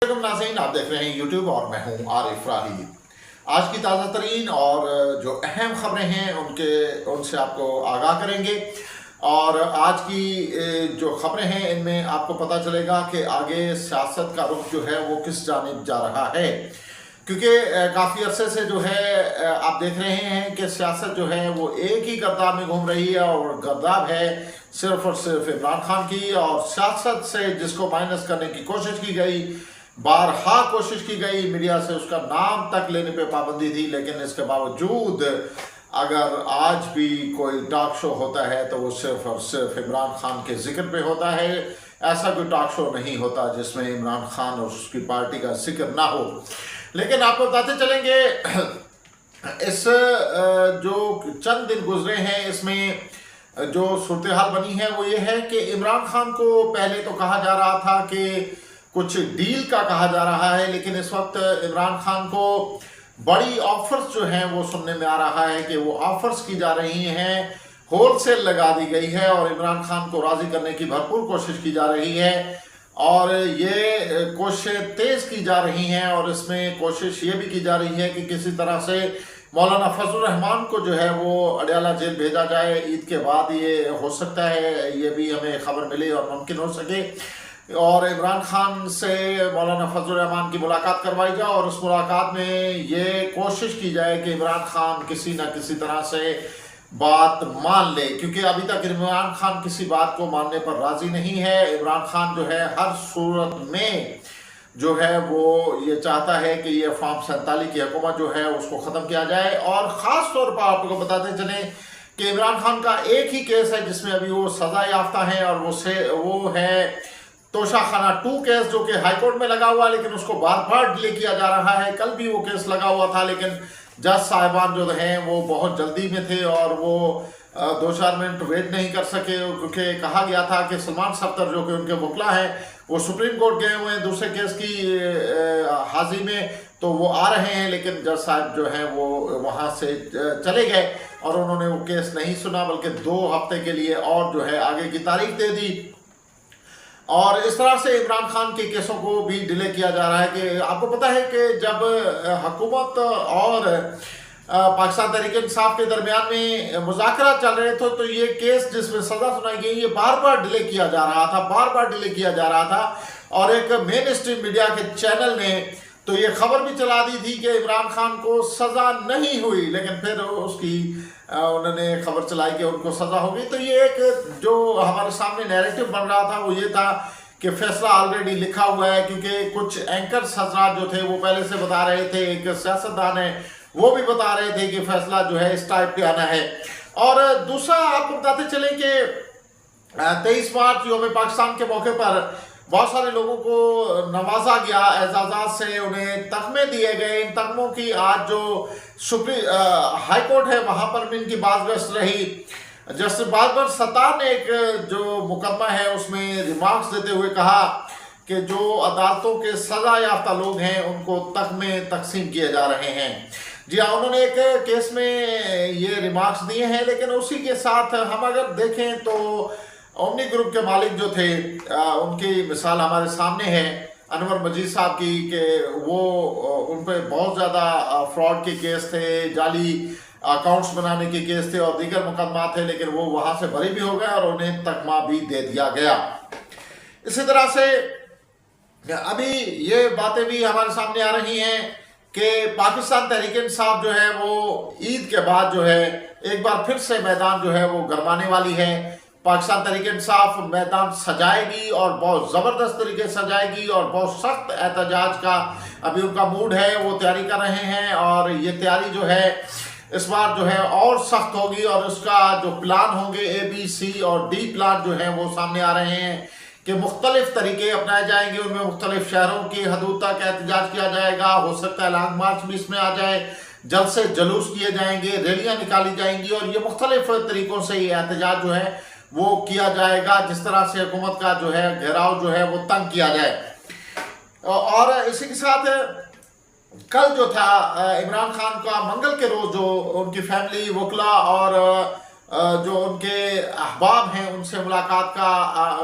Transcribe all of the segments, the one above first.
नाज़रीन, आप देख रहे हैं यूट्यूब और मैं हूं आरिफ राही। आज की ताज़ा तरीन और जो अहम खबरें हैं उनसे आपको आगाह करेंगे। और आज की जो खबरें हैं इनमें आपको पता चलेगा कि आगे सियासत का रुख जो है वो किस जानिब जा रहा है, क्योंकि काफ़ी अरसे से जो है आप देख रहे हैं कि सियासत जो है वो एक ही गर्दाब में घूम रही है और गर्दाब है सिर्फ और सिर्फ इमरान खान की। और सियासत से जिसको माइनस करने की कोशिश की गई, बारहा कोशिश की गई, मीडिया से उसका नाम तक लेने पे पाबंदी थी, लेकिन इसके बावजूद अगर आज भी कोई टॉक शो होता है तो वो सिर्फ और सिर्फ इमरान खान के जिक्र पे होता है। ऐसा कोई टॉक शो नहीं होता जिसमें इमरान खान और उसकी पार्टी का जिक्र ना हो। लेकिन आपको बताते चलेंगे इस जो चंद दिन गुजरे हैं इसमें जो सूरत हाल बनी है वो ये है कि इमरान खान को पहले तो कहा जा रहा था कि कुछ डील का कहा जा रहा है, लेकिन इस वक्त इमरान खान को बड़ी ऑफर्स जो हैं वो सुनने में आ रहा है कि वो ऑफर्स की जा रही हैं, होलसेल लगा दी गई है और इमरान खान को राजी करने की भरपूर कोशिश की जा रही है। और ये कोशिशें तेज की जा रही हैं और इसमें कोशिश ये भी की जा रही है कि किसी तरह से मौलाना फजलुर रहमान को जो है वो अडयाला जेल भेजा जाए। ईद के बाद ये हो सकता है, ये भी हमें खबर मिले और मुमकिन हो सके और इमरान खान से मौलाना फजलुर रहमान की मुलाकात करवाई जाए और उस मुलाकात में ये कोशिश की जाए कि इमरान खान किसी न किसी तरह से बात मान ले, क्योंकि अभी तक इमरान खान किसी बात को मानने पर राजी नहीं है। इमरान खान जो है हर सूरत में जो है वो ये चाहता है कि ये फॉर्म 47 की हुकूमत जो है उसको ख़त्म किया जाए। और ख़ास तौर पर आपको बताते चले कि इमरान खान का एक ही केस है जिसमें अभी वो सज़ा याफ्ता है और वो है तोशाखाना 2 केस, जो कि हाई कोर्ट में लगा हुआ है, लेकिन उसको बार बार डिले किया जा रहा है। कल भी वो केस लगा हुआ था, लेकिन जज साहिबान जो हैं वो बहुत जल्दी में थे और वो 2-4 मिनट वेट नहीं कर सके, क्योंकि कहा गया था कि सलमान सफ्तर जो कि उनके वकला हैं वो सुप्रीम कोर्ट गए हुए हैं दूसरे केस की हाजिरी में, तो वो आ रहे हैं, लेकिन जज साहब जो हैं वो वहाँ से चले गए और उन्होंने वो केस नहीं सुना, बल्कि 2 हफ्ते के लिए और जो है आगे की तारीख दे दी। और इस तरह से इमरान खान के केसों को भी डिले किया जा रहा है। कि आपको पता है कि जब हुकूमत और पाकिस्तान तहरीक इंसाफ के दरमियान में मुज़ाकरा चल रहे थे, तो ये केस जिसमें सज़ा सुनाई गई ये बार बार डिले किया जा रहा था। और एक मेन स्ट्रीम मीडिया के चैनल ने तो ये खबर भी चला दी थी कि इमरान खान को सज़ा नहीं हुई, लेकिन फिर उसकी उन्होंने खबर चलाई कि उनको सज़ा हो गई। तो ये एक जो हमारे सामने नैरेटिव बन रहा था वो ये था कि फैसला ऑलरेडी लिखा हुआ है, क्योंकि कुछ एंकर्स हजरात जो थे वो पहले से बता रहे थे, एक सियासतदान है वो भी बता रहे थे कि फैसला जो है इस टाइप पे आना है। और दूसरा आपको बताते चले कि 23 मार्च यौम पाकिस्तान के मौके पर बहुत सारे लोगों को नवाजा गया, एजाजात से उन्हें तगमे दिए गए। इन तगमों की आज जो हाई कोर्ट है वहां पर भी इनकी बाज़गश्त रही। जस्टिस बाबर सत्तार ने एक जो मुकदमा है उसमें रिमार्क्स देते हुए कहा कि जो अदालतों के सजा याफ्ता लोग हैं उनको तगमे तकसीम किए जा रहे हैं। जी हाँ, उन्होंने एक केस में ये रिमार्क्स दिए हैं, लेकिन उसी के साथ हम अगर देखें तो ओमनी ग्रुप के मालिक जो थे उनकी मिसाल हमारे सामने है अनवर मजीद साहब की, कि वो उन पर बहुत ज़्यादा फ्रॉड के केस थे, जाली अकाउंट्स बनाने के केस थे और दीगर मुकदमा थे, लेकिन वो वहाँ से बरी भी हो गए और उन्हें तगमा भी दे दिया गया। इसी तरह से अभी ये बातें भी हमारे सामने आ रही हैं कि पाकिस्तान तहरीक इंसाफ जो है वो ईद के बाद जो है एक बार फिर से मैदान जो है वो गरमाने वाली है। पाकिस्तान तहरीक इंसाफ मैदान सजाएगी और बहुत ज़बरदस्त तरीके से सजाएगी और बहुत सख्त एहतजाज का अभी उनका मूड है, वो तैयारी कर रहे हैं। और ये तैयारी जो है इस बार जो है और सख्त होगी और उसका जो प्लान होंगे ABC और D प्लान जो है वो सामने आ रहे हैं कि मुख्तलिफ तरीके अपनाए जाएंगे। उनमें मुख्तलिफ शहरों की हदूद तक एहतजाज किया जाएगा, हो सकता है लॉन्ग मार्च भी इसमें आ जाए, जल्द से जुलूस किए जाएंगे, रैलियाँ निकाली जाएंगी और ये मुख्तलिफ तरीक़ों से ये एहतजाज जो है वो किया जाएगा, जिस तरह से हुकूमत का जो है घेराव जो है वो तंग किया जाए। और इसी के साथ कल जो था इमरान खान का मंगल के रोज़ जो उनकी फैमिली वकला और जो उनके अहबाब हैं उनसे मुलाकात का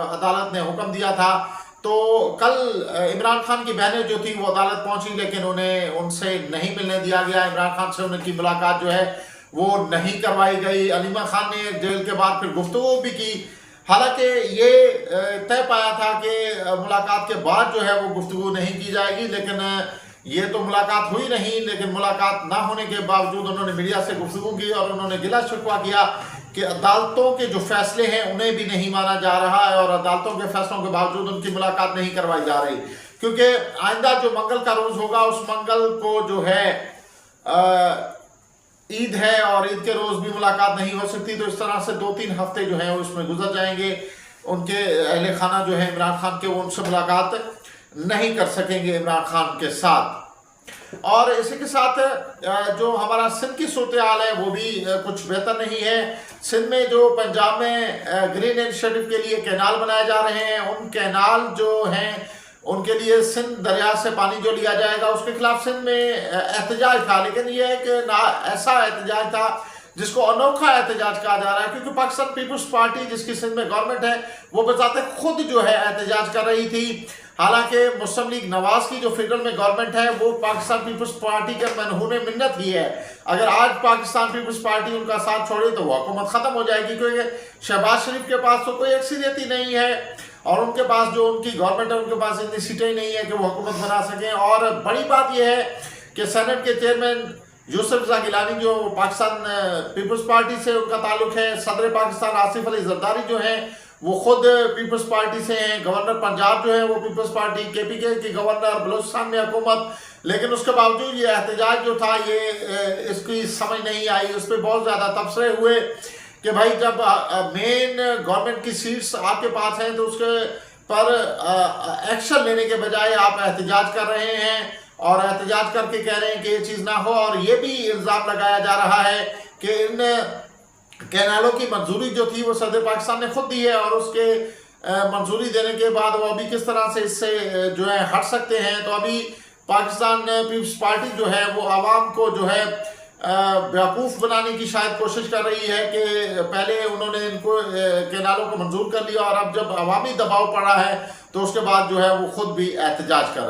अदालत ने हुक्म दिया था तो कल इमरान खान की बहनें जो थी वो अदालत पहुंची, लेकिन उन्हें उनसे नहीं मिलने दिया गया। इमरान खान से उनकी मुलाकात जो है वो नहीं करवाई गई। अलीमा खान ने जेल के बाद फिर गुफ्तगू भी की, हालांकि ये तय पाया था कि मुलाकात के बाद जो है वो गुफ्तगू नहीं की जाएगी, लेकिन ये तो मुलाकात हुई नहीं। लेकिन मुलाकात ना होने के बावजूद उन्होंने मीडिया से गुफ्तगू की और उन्होंने गिला शिकवा किया कि अदालतों के जो फैसले हैं उन्हें भी नहीं माना जा रहा है और अदालतों के फैसलों के बावजूद उनकी मुलाकात नहीं करवाई जा रही, क्योंकि आइंदा जो मंगल का रोज होगा उस मंगल को जो है ईद है और ईद के रोज भी मुलाकात नहीं हो सकती। तो इस तरह से 2-3 हफ्ते जो है उसमें गुजर जाएंगे। उनके अहले खाना जो है इमरान खान के, वो उनसे मुलाकात नहीं कर सकेंगे इमरान खान के साथ। और इसी के साथ जो हमारा सिंध की सूरत हाल है वो भी कुछ बेहतर नहीं है। सिंध में जो पंजाब में ग्रीन इनिशिएटिव के लिए कैनाल बनाए जा रहे हैं, उन कैनाल जो हैं उनके लिए सिंध दरिया से पानी जो लिया जाएगा उसके खिलाफ सिंध में एहतजाज था। लेकिन यह है कि ना ऐसा एहतजाज था जिसको अनोखा एहतजाज कहा जा रहा है, क्योंकि पाकिस्तान पीपुल्स पार्टी जिसकी सिंध में गवर्नमेंट है वो बताते खुद जो है एहतजाज कर रही थी। हालांकि मुस्लिम लीग नवाज की जो फेडरल में गवर्नमेंट है वो पाकिस्तान पीपुल्स पार्टी के मनहूने मिन्नत ही है। अगर आज पाकिस्तान पीपुल्स पार्टी उनका साथ छोड़े तो वो हुकूमत खत्म हो जाएगी, क्योंकि शहबाज शरीफ के पास तो कोई अक्सरियत ही नहीं है और उनके पास जो उनकी गवर्नमेंट है उनके पास इतनी सीटें ही नहीं है कि वो हुकूमत बना सकें। और बड़ी बात यह है कि सेनेट के चेयरमैन यूसुफ रज़ा गिलानी जो पाकिस्तान पीपुल्स पार्टी से उनका ताल्लुक है, सदर पाकिस्तान आसिफ अली जरदारी जो हैं वो खुद पीपल्स पार्टी से हैं, गवर्नर पंजाब जो है वो पीपल्स पार्टी KPK की गवर्नर, बलोचिस्तान में हुकूमत। लेकिन उसके बावजूद ये एहतजाज जो था ये इसकी समझ नहीं आई। उस पर बहुत ज़्यादा तबसरे हुए कि भाई जब मेन गवर्नमेंट की सीट्स आपके पास हैं तो उसके पर एक्शन लेने के बजाय आप एहतजाज कर रहे हैं और एहतजाज करके कह रहे हैं कि ये चीज़ ना हो। और ये भी इल्ज़ाम लगाया जा रहा है कि इन कैनालों की मंजूरी जो थी वो सदर पाकिस्तान ने खुद दी है और उसके मंजूरी देने के बाद वो अभी किस तरह से इससे जो है हट सकते हैं। तो अभी पाकिस्तान पीपल्स पार्टी जो है वो आवाम को जो है बेवकूफ़ बनाने की शायद कोशिश कर रही है कि पहले उन्होंने इनको कैनालों को मंजूर कर लिया और अब जब अवामी दबाव पड़ा है तो उसके बाद जो है वो खुद भी एहतजाज कर रहे हैं।